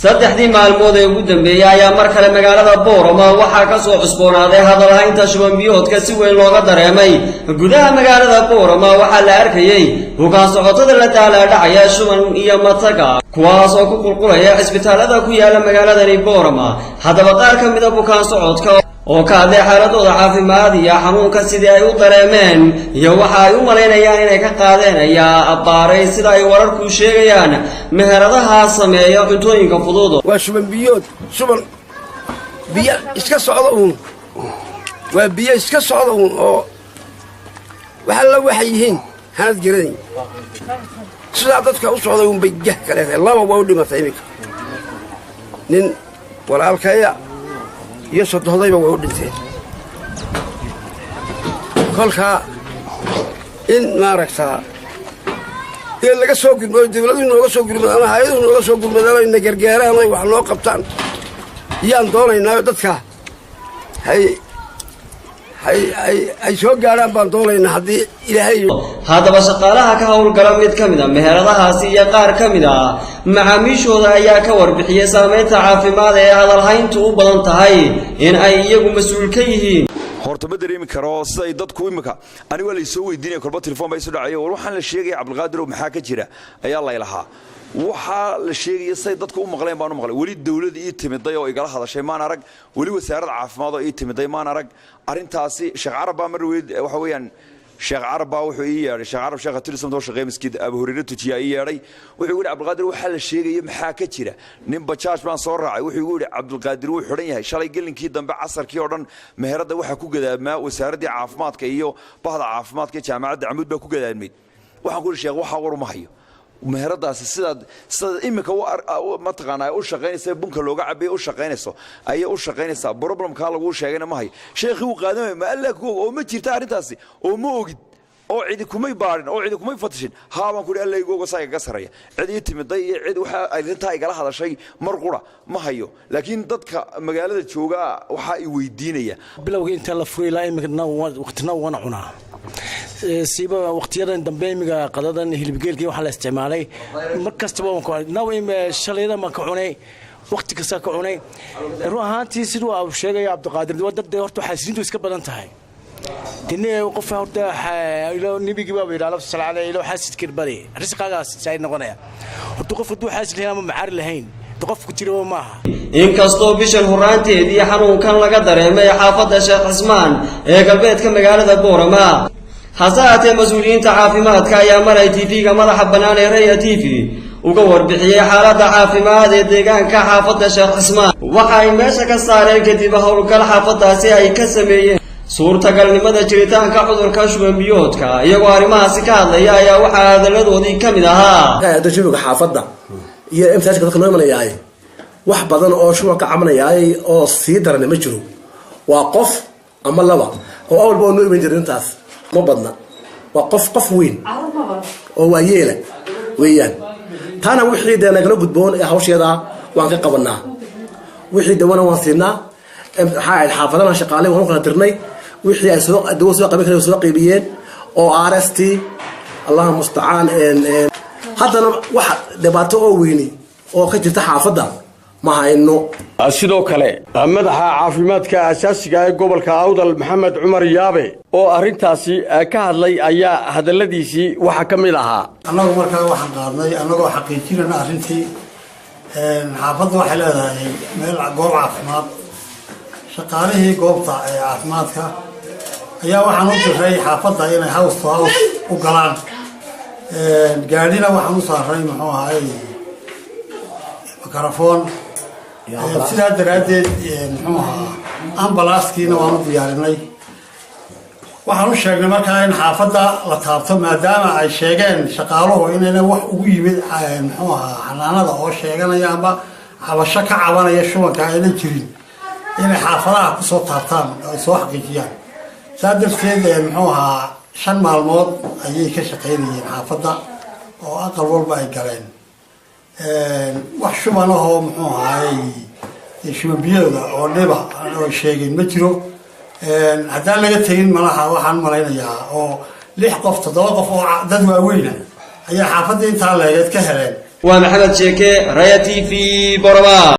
saddexdii maalmood ee ugu dambeeyay ayaa mar kale magaalada Boorama waxaa ka soo cusboonaaday hadalhaynta shuban biyoodka si weyn looga dareemay gudaha magaalada Boorama waxaa la arkayay bukaan socotada la dhacaya shuban iyo mataga kuwaas oo ku qulqulaya isbitaalada ku yaala magaaladani Boorama haddaba qaar ka mid ah bukaan socodka oo ka hadlay xaaladooda caafimaad iyo xanuunka sidii ay u dareemeen iyo waxa ay u maleynayaan inay ka qaadeen ayaa abbaaray sida ay wararku sheegayaan meheradaha sameeya cuntooyinka fudud waa shuban biyood shuban biyo iska socdo waa biyo iska socdo oo waxa la waxay yihiin hanad jiray sida dadka u socdo bayjah kale laba waa u dhimatay imika nin walaalkaya iyo sodohdayba way u dhinteen kolka in maaragtaa in laga soo gudbo dawladdu nooga soo gudbo ama hay'aduhu nooga soo gudbadaan ay gargaaraan ay wax loo qabtaan yaan doonaynaa dadka hay soo gaaraan baan doonaynaa haddii ilaahay haddaba shaqaalaha ka howlgala mid ka mid ah meheradahaasi iyo qaar ka mid ah macaamiishooda ayaa ka warbixiyay saameynta caafimaad ee hadalhayntu u badan tahay in ay iyagu mas'uul ka yihiin horta ma dareemi karo siday dadku imika aniga la soo weydiinay kolba telefoon bay soo dhacay waxaan la sheegay Cabdulqaadir maxaa ka jira ayaa la ilaha waxa la sheegay say dadku u maqleen baan u maqlay wali dawladda ii timiday oo igala hadashay maan arag wali wasaaradda caafimaad oo ii timiday maan arag arintaasi Sheekh Carab mar weyd waxa weeyaan Sheekh Carab wuxuu ii yeeray Sheekh Carab Sheekh Tirsan oo shaqeey miskiid Abu Hurayra tujiya ii yeeray wuxuu yiri Cabdulqaadir waxa la sheegay maxaa ka jira nin bajaaj baan soo raacay wuxuu yiri Cabdulqaadir wuu xiran yahay shalay gelinkii dambe casarkii oo dhan meherada waxa ku gadaama wasaaradda caafimaadka iyo bahda caafimaadka jaamacadda Amuud baa ku gadaamay waxaan ku sheegay waxa war uma hayo meheradaasi sida imika ma taqaanaa u shaqeynaysa bunka looga cabay u shaqeynayso ayay u shaqeynaysaa problemka lagu sheegayna ma hay sheekhi uu qaadamay ma alla ku oo ma jirta arintaasi oo ma ogid oo cidi kumay baarin oo cidi kumay fatashin haaban ku alla igu saay ga sareeya cidi timiday iyo cid waxa arinta ay gala hadashay mar qura ma hayo laakiin dadka magaalada jooga waxa ay weydiinaya bilowga inta la furay ilaa imika waqtina wana cunaa siiba waqtiyadan dambe imiga qadadan hilibgeelkii waxa la isticmaalay markastaba shalayda ma ka cunay waqti kasta ka cunay ruuxaantii sidoo uu sheegay Cabdulqaadir dad horta xasiintu iska badan tahay dinay qof horta ilo nabigi baa yiraahdo sallallahu alayhi wa xasid kirbari risqagaas say noqonaya horta qof uu xasid leeyahay ma macaar lahayn qofku jiro maaha inkastoo bishan horaanteedii xanuunkan laga dareemay xaafadda Sheekh Cismaan ee galbeedka magaalada Boorama hasaatee mas'uuliyiinta caafimaadka ayaa maray TV-ga madaxa bannaan ee Raya TV uga warbixiyay xaaladda caafimaad ee deegaanka xaafadda Sheekh Cismaan waxa ay meesha ka saareen kadib howlgal xaafaddaasi ay ka sameeyeen suurtagalnimada jiritaanka cudurka shuban biyoodka iyagoo arrimahaasi ka hadlaya ayaa waxaa hadaladoodii ka mid ahaa dadka xaafadda iyo imtixaanka dadka loo imanayay wax badan oo shubanka cabanayay oo sii daran ma jiro waa qof ama laba oo awalba noo iman jirin taas ma badna waa qof weyn oo waa yeela weeyaan taana wixii deena kala gudboon ee hawsheeda waan ka qabanaa wixii dawana waan siinaa xaafadana shaqaale waan kala dirnay wixii ay soo qaban kareen soo qaybiyeen oo RST Allah musta'an haddana wax dhibaato oo weyni oo ka jirta xaafadda ma hayno sidoo kale madaxa caafimaadka asaasiga ee gobolka Awdal Maxamed Cumar Yaabe oo arintaasi ka hadlay ayaa hadaladiisii waxa kamid ahaa anagu markaa waxaan qaadnay anagoo xaqiijinayna arintii xaafadda waxay leedahay meel goob caafimaad shaqaalihii goobta ee caafimaadka ayaa waxaan u diray xaafadda inay house to house u galaan gaadhina waxaan u saaray muxuu ahaay mikrofon sidaa daraadeed muxuu ahaa ambalaaskiina waan u diyaarinay waxaan u sheegnay markaa in xaafadda la taabto maadaama ay sheegeen shaqaaluhu inayna wax ugu yimid muxuu ahaa xanaanada oo sheeganaya amba cabasho ka cabanaya shubanka aynan jirin inay xaafadaha ku soo taabtaan ay soo xaqiijiyaan saa darteed muxuu ahaa 5 maalmood ayay ka shaqeynayeen xaafadda oo aqal walba ay galeen wax shubanaho muxuu ahaay shuban biyooda oo dhiba oo sheegeen ma jiro haddaan laga tegin malaha waxaan malaynayaa oo 6 qof 7 qof oo dad waaweyn ayaa xaafadda intaa leegeed ka heleen waa maxamed sheeke raya TV Boroma.